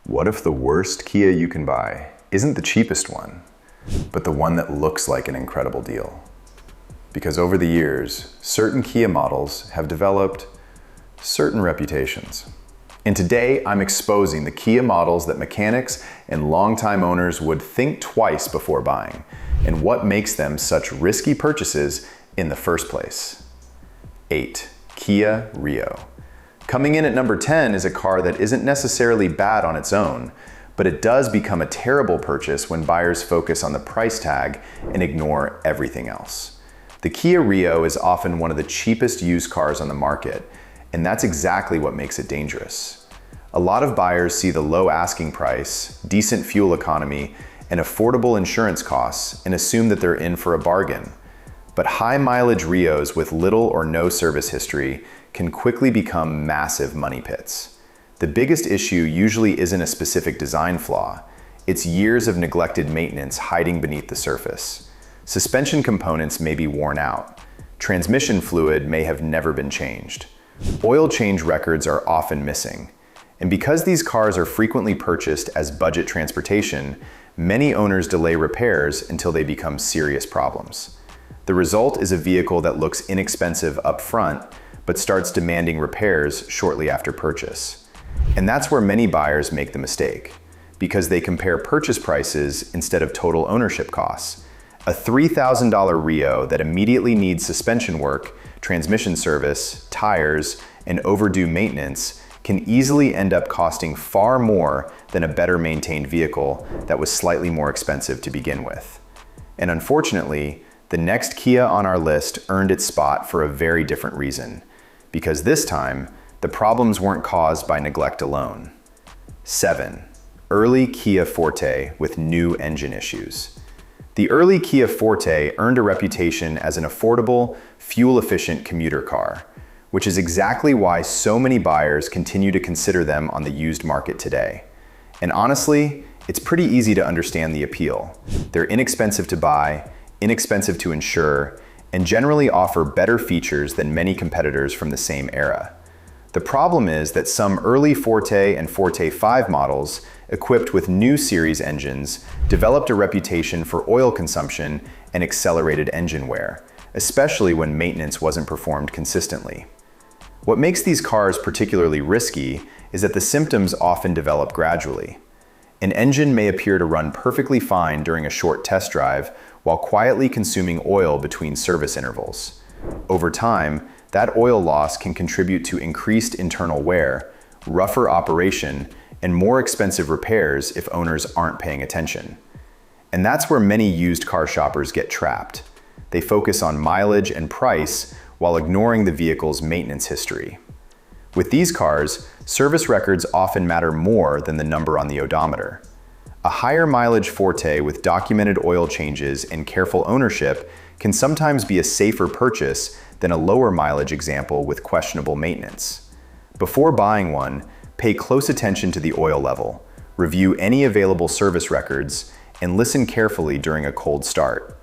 What if the worst Kia you can buy isn't the cheapest one, but the one that looks like an incredible deal? Because over the years, certain Kia models have developed certain reputations. And today, I'm exposing the Kia models that mechanics and longtime owners would think twice before buying, and what makes them such risky purchases in the first place. 8. Kia Rio. Coming in at number 10 is a car that isn't necessarily bad on its own, but it does become a terrible purchase when buyers focus on the price tag and ignore everything else. The Kia Rio is often one of the cheapest used cars on the market, and that's exactly what makes it dangerous. A lot of buyers see the low asking price, decent fuel economy, and affordable insurance costs and assume that they're in for a bargain. But high mileage Rios with little or no service history can quickly become massive money pits. The biggest issue usually isn't a specific design flaw, it's years of neglected maintenance hiding beneath the surface. Suspension components may be worn out. Transmission fluid may have never been changed. Oil change records are often missing. And because these cars are frequently purchased as budget transportation, many owners delay repairs until they become serious problems. The result is a vehicle that looks inexpensive up front, but starts demanding repairs shortly after purchase. And that's where many buyers make the mistake, because they compare purchase prices instead of total ownership costs. A $3,000 Rio that immediately needs suspension work, transmission service, tires, and overdue maintenance can easily end up costing far more than a better maintained vehicle that was slightly more expensive to begin with. And unfortunately, the next Kia on our list earned its spot for a very different reason, because this time, the problems weren't caused by neglect alone. 7. Early Kia Forte with new engine issues. The early Kia Forte earned a reputation as an affordable, fuel-efficient commuter car, which is exactly why so many buyers continue to consider them on the used market today. And honestly, it's pretty easy to understand the appeal. They're inexpensive to buy, inexpensive to insure, and generally offer better features than many competitors from the same era. The problem is that some early Forte and Forte 5 models, equipped with new series engines, developed a reputation for oil consumption and accelerated engine wear, especially when maintenance wasn't performed consistently. What makes these cars particularly risky is that the symptoms often develop gradually. An engine may appear to run perfectly fine during a short test drive while quietly consuming oil between service intervals. Over time, that oil loss can contribute to increased internal wear, rougher operation, and more expensive repairs if owners aren't paying attention. And that's where many used car shoppers get trapped. They focus on mileage and price while ignoring the vehicle's maintenance history. With these cars, service records often matter more than the number on the odometer. A higher mileage Forte with documented oil changes and careful ownership can sometimes be a safer purchase than a lower mileage example with questionable maintenance. Before buying one, pay close attention to the oil level, review any available service records, and listen carefully during a cold start.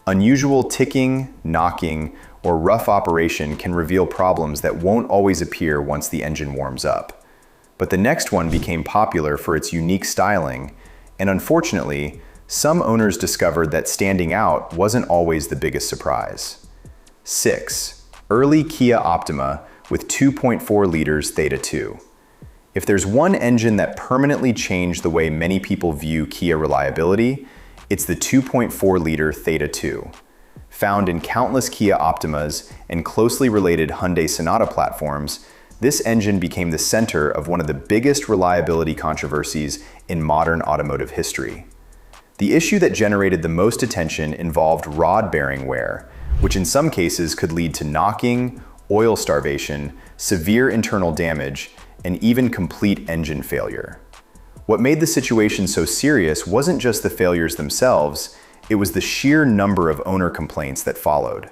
Unusual ticking, knocking, or rough operation can reveal problems that won't always appear once the engine warms up. But the next one became popular for its unique styling, and unfortunately, some owners discovered that standing out wasn't always the biggest surprise. 6. Early Kia Optima with 2.4 liters Theta II. If there's one engine that permanently changed the way many people view Kia reliability, it's the 2.4-liter Theta II. Found in countless Kia Optimas and closely related Hyundai Sonata platforms, this engine became the center of one of the biggest reliability controversies in modern automotive history. The issue that generated the most attention involved rod bearing wear, which in some cases could lead to knocking, oil starvation, severe internal damage, and even complete engine failure. What made the situation so serious wasn't just the failures themselves, it was the sheer number of owner complaints that followed.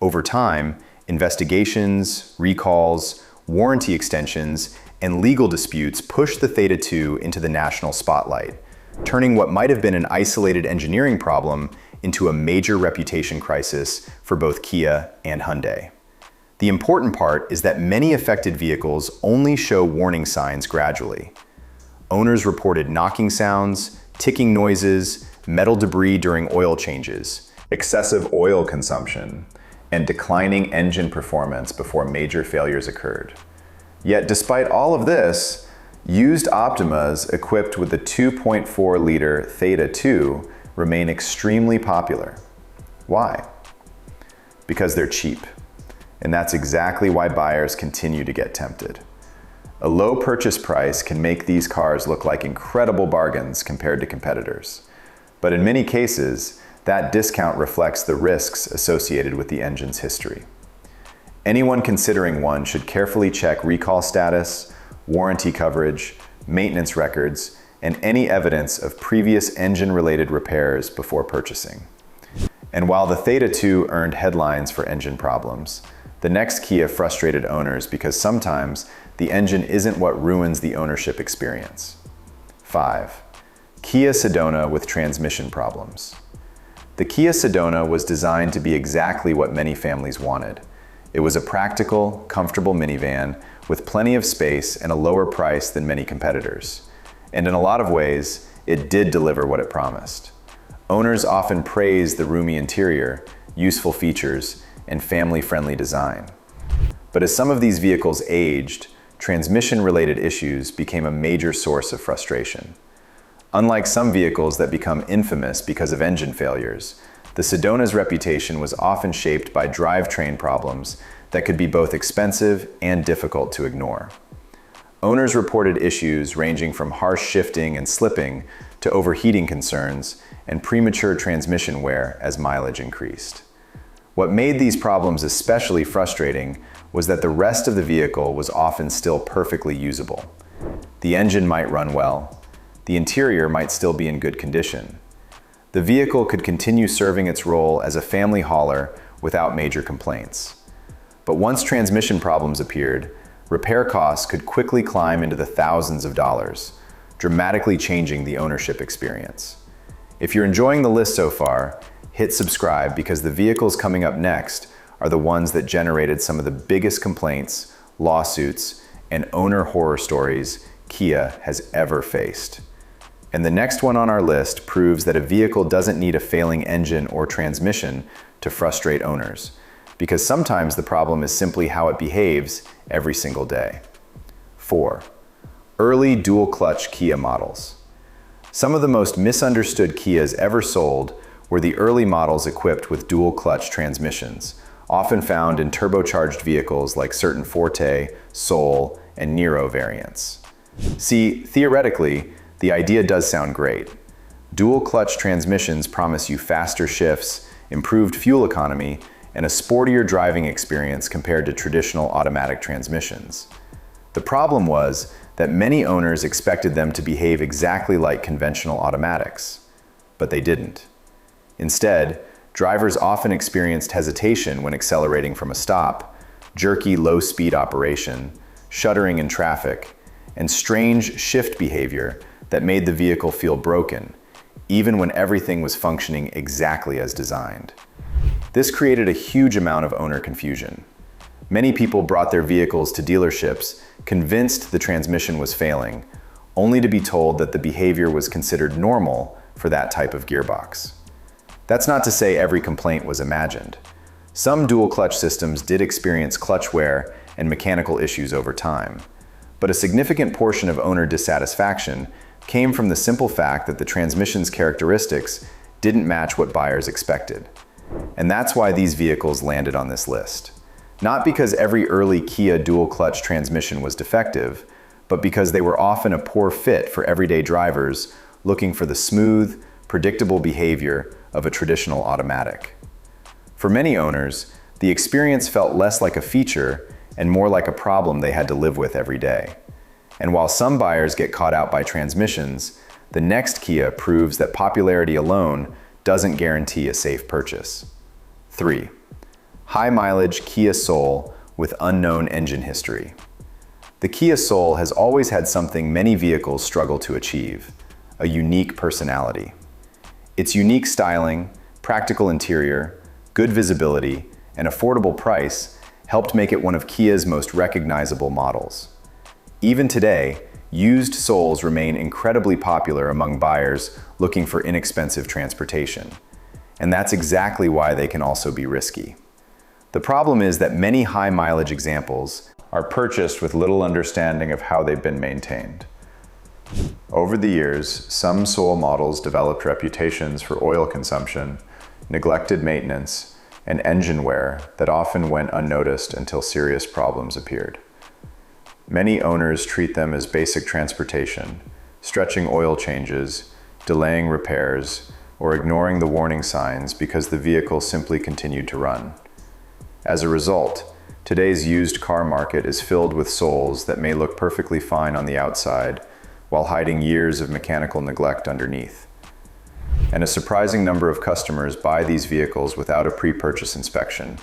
Over time, investigations, recalls, warranty extensions, and legal disputes pushed the Theta II into the national spotlight, turning what might have been an isolated engineering problem into a major reputation crisis for both Kia and Hyundai. The important part is that many affected vehicles only show warning signs gradually. Owners reported knocking sounds, ticking noises, metal debris during oil changes, excessive oil consumption, and declining engine performance before major failures occurred. Yet despite all of this, used Optimas equipped with the 2.4-liter Theta II remain extremely popular. Why? Because they're cheap. And that's exactly why buyers continue to get tempted. A low purchase price can make these cars look like incredible bargains compared to competitors. But in many cases, that discount reflects the risks associated with the engine's history. Anyone considering one should carefully check recall status, warranty coverage, maintenance records, and any evidence of previous engine-related repairs before purchasing. And while the Theta II earned headlines for engine problems, the next Kia frustrated owners because sometimes the engine isn't what ruins the ownership experience. 5. Kia Sedona with transmission problems. The Kia Sedona was designed to be exactly what many families wanted. It was a practical, comfortable minivan with plenty of space and a lower price than many competitors. And in a lot of ways, it did deliver what it promised. Owners often praised the roomy interior, useful features, and family-friendly design. But as some of these vehicles aged, transmission-related issues became a major source of frustration. Unlike some vehicles that become infamous because of engine failures, the Sedona's reputation was often shaped by drivetrain problems that could be both expensive and difficult to ignore. Owners reported issues ranging from harsh shifting and slipping to overheating concerns and premature transmission wear as mileage increased. What made these problems especially frustrating was that the rest of the vehicle was often still perfectly usable. The engine might run well. The interior might still be in good condition. The vehicle could continue serving its role as a family hauler without major complaints. But once transmission problems appeared, repair costs could quickly climb into the thousands of dollars, dramatically changing the ownership experience. If you're enjoying the list so far, hit subscribe because the vehicles coming up next are the ones that generated some of the biggest complaints, lawsuits, and owner horror stories Kia has ever faced. And the next one on our list proves that a vehicle doesn't need a failing engine or transmission to frustrate owners, because sometimes the problem is simply how it behaves every single day. 4. Early dual-clutch Kia models. Some of the most misunderstood Kias ever sold were the early models equipped with dual-clutch transmissions, often found in turbocharged vehicles like certain Forte, Soul, and Nero variants. See, theoretically, the idea does sound great. Dual-clutch transmissions promise you faster shifts, improved fuel economy, and a sportier driving experience compared to traditional automatic transmissions. The problem was that many owners expected them to behave exactly like conventional automatics, but they didn't. Instead, drivers often experienced hesitation when accelerating from a stop, jerky low-speed operation, shuddering in traffic, and strange shift behavior that made the vehicle feel broken, even when everything was functioning exactly as designed. This created a huge amount of owner confusion. Many people brought their vehicles to dealerships convinced the transmission was failing, only to be told that the behavior was considered normal for that type of gearbox. That's not to say every complaint was imagined. Some dual-clutch systems did experience clutch wear and mechanical issues over time, but a significant portion of owner dissatisfaction came from the simple fact that the transmission's characteristics didn't match what buyers expected. And that's why these vehicles landed on this list. Not because every early Kia dual-clutch transmission was defective, but because they were often a poor fit for everyday drivers looking for the smooth, predictable behavior of a traditional automatic. For many owners, the experience felt less like a feature and more like a problem they had to live with every day. And while some buyers get caught out by transmissions, the next Kia proves that popularity alone doesn't guarantee a safe purchase. 3. High-mileage Kia Soul with unknown engine history. The Kia Soul has always had something many vehicles struggle to achieve: a unique personality. Its unique styling, practical interior, good visibility, and affordable price helped make it one of Kia's most recognizable models. Even today, used soles remain incredibly popular among buyers looking for inexpensive transportation. And that's exactly why they can also be risky. The problem is that many high-mileage examples are purchased with little understanding of how they've been maintained. Over the years, some sole models developed reputations for oil consumption, neglected maintenance, and engine wear that often went unnoticed until serious problems appeared. Many owners treat them as basic transportation, stretching oil changes, delaying repairs, or ignoring the warning signs because the vehicle simply continued to run. As a result, today's used car market is filled with soles that may look perfectly fine on the outside while hiding years of mechanical neglect underneath. And a surprising number of customers buy these vehicles without a pre-purchase inspection,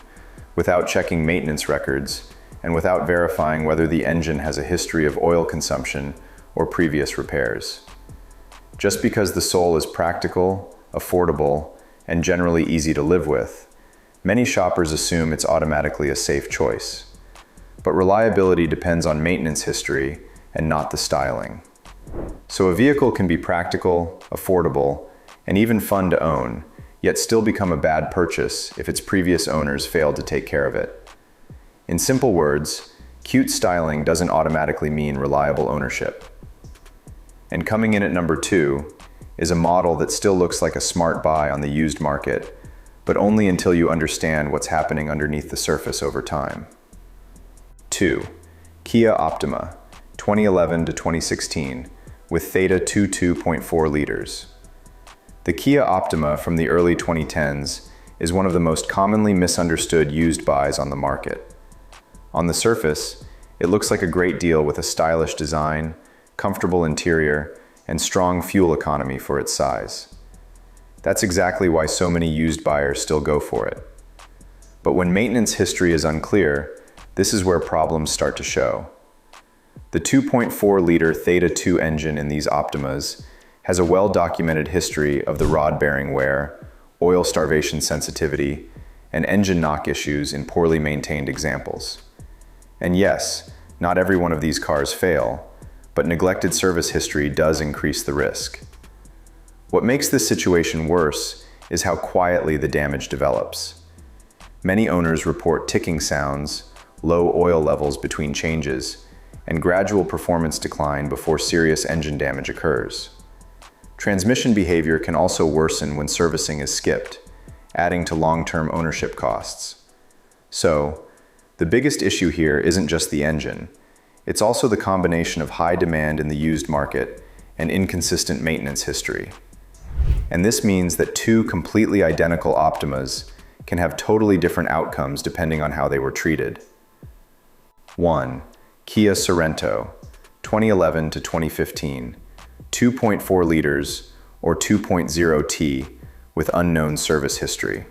without checking maintenance records, and without verifying whether the engine has a history of oil consumption or previous repairs. Just because the sole is practical, affordable, and generally easy to live with, many shoppers assume it's automatically a safe choice. But reliability depends on maintenance history and not the styling. So a vehicle can be practical, affordable, and even fun to own, yet still become a bad purchase if its previous owners failed to take care of it. In simple words, cute styling doesn't automatically mean reliable ownership. And coming in at number 2 is a model that still looks like a smart buy on the used market, but only until you understand what's happening underneath the surface over time. 2. Kia Optima, 2011 to 2016, with Theta II 2.4 liters. The Kia Optima from the early 2010s is one of the most commonly misunderstood used buys on the market. On the surface, it looks like a great deal with a stylish design, comfortable interior, and strong fuel economy for its size. That's exactly why so many used buyers still go for it. But when maintenance history is unclear, this is where problems start to show. The 2.4-liter Theta II engine in these Optimas has a well-documented history of the rod-bearing wear, oil starvation sensitivity, and engine knock issues in poorly maintained examples. And yes, not every one of these cars fail, but neglected service history does increase the risk. What makes this situation worse is how quietly the damage develops. Many owners report ticking sounds, low oil levels between changes, and gradual performance decline before serious engine damage occurs. Transmission behavior can also worsen when servicing is skipped, adding to long-term ownership costs. So, the biggest issue here isn't just the engine. It's also the combination of high demand in the used market and inconsistent maintenance history. And this means that two completely identical Optimas can have totally different outcomes depending on how they were treated. 1. Kia Sorento, 2011 to 2015, 2.4 liters or 2.0T with unknown service history.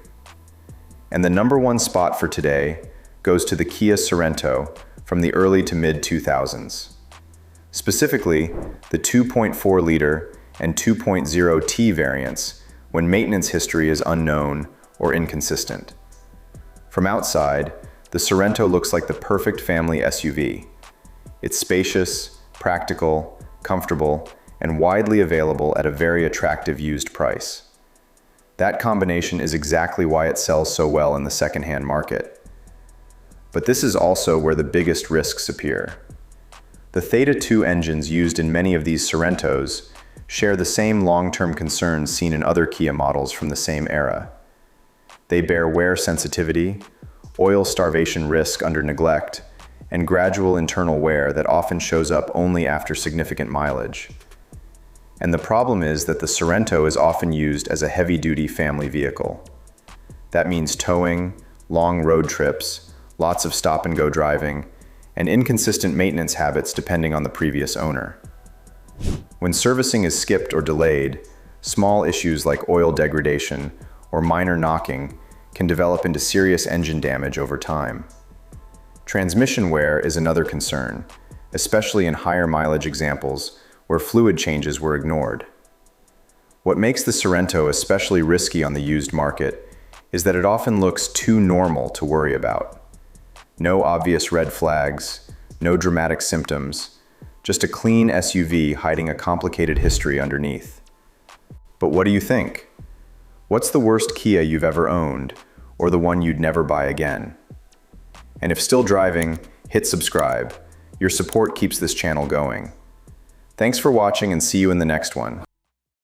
And the number one spot for today goes to the Kia Sorento from the early to mid-2000s. Specifically, the 2.4 liter and 2.0T variants when maintenance history is unknown or inconsistent. From outside, the Sorento looks like the perfect family SUV. It's spacious, practical, comfortable, and widely available at a very attractive used price. That combination is exactly why it sells so well in the secondhand market. But this is also where the biggest risks appear. The Theta II engines used in many of these Sorentos share the same long-term concerns seen in other Kia models from the same era. They bear wear sensitivity, oil starvation risk under neglect, and gradual internal wear that often shows up only after significant mileage. And the problem is that the Sorento is often used as a heavy-duty family vehicle. That means towing, long road trips, lots of stop-and-go driving, and inconsistent maintenance habits depending on the previous owner. When servicing is skipped or delayed, small issues like oil degradation or minor knocking can develop into serious engine damage over time. Transmission wear is another concern, especially in higher mileage examples where fluid changes were ignored. What makes the Sorento especially risky on the used market is that it often looks too normal to worry about. No obvious red flags, no dramatic symptoms, Just a clean SUV hiding a complicated history underneath. But what do you think? What's the worst Kia you've ever owned, or the one you'd never buy again? And if still driving, hit subscribe. Your support keeps this channel going. Thanks for watching and see you in the next one.